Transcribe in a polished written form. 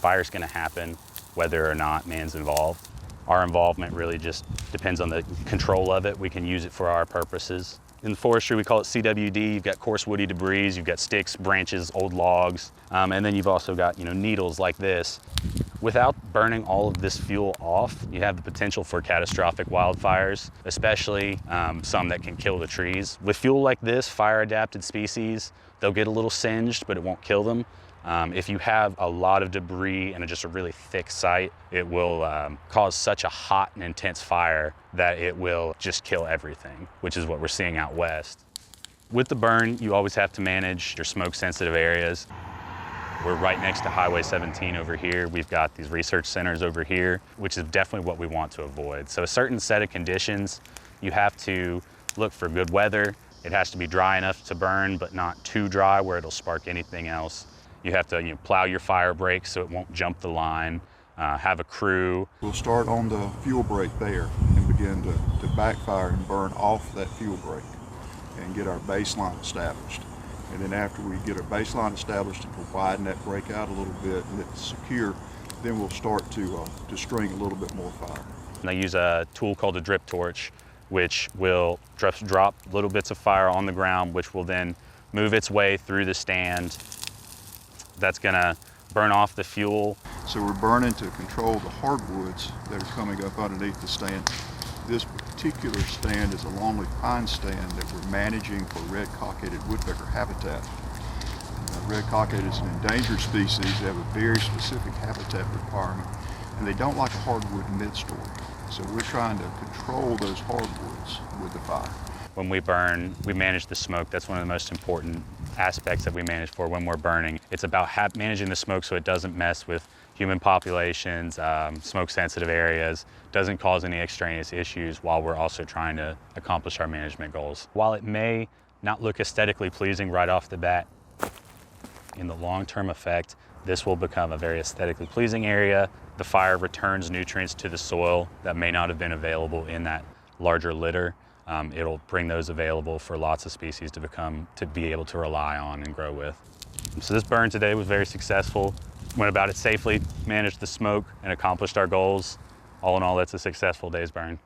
Fire's gonna happen whether or not man's involved. Our involvement really just depends on the control of it. We can use it for our purposes. In forestry, we call it CWD. You've got coarse woody debris, you've got sticks, branches, old logs, and then you've also got needles like this. Without burning all of this fuel off, you have the potential for catastrophic wildfires, especially some that can kill the trees. With fuel like this, fire-adapted species, they'll get a little singed, but it won't kill them. If you have a lot of debris and just a really thick site, it will cause such a hot and intense fire that it will just kill everything, which is what we're seeing out west. With the burn, you always have to manage your smoke-sensitive areas. We're right next to Highway 17 over here. We've got these research centers over here, which is definitely what we want to avoid. So a certain set of conditions, you have to look for good weather. It has to be dry enough to burn, but not too dry where it'll spark anything else. You have to plow your fire break so it won't jump the line, have a crew. We'll start on the fuel break there and begin to backfire and burn off that fuel break and get our baseline established. And then after we get our baseline established and we'll widen that break out a little bit and it's secure, then we'll start to string a little bit more fire. And I use a tool called a drip torch, which will drop little bits of fire on the ground, which will then move its way through the stand. That's gonna burn off the fuel. So we're burning to control the hardwoods that are coming up underneath the stand. This particular stand is a longleaf pine stand that we're managing for red cockaded woodpecker habitat. Red cockaded is an endangered species. They have a very specific habitat requirement, and they don't like a hardwood mid-story. So we're trying to control those hardwoods with the fire. When we burn, we manage the smoke. That's one of the most important aspects that we manage for when we're burning. It's about managing the smoke so it doesn't mess with human populations, smoke-sensitive areas, doesn't cause any extraneous issues while we're also trying to accomplish our management goals. While it may not look aesthetically pleasing right off the bat, in the long-term effect, this will become a very aesthetically pleasing area. The fire returns nutrients to the soil that may not have been available in that larger litter. It'll bring those available for lots of species to be able to rely on and grow with. So this burn today was very successful. Went about it safely, managed the smoke, and accomplished our goals. All in all, that's a successful day's burn.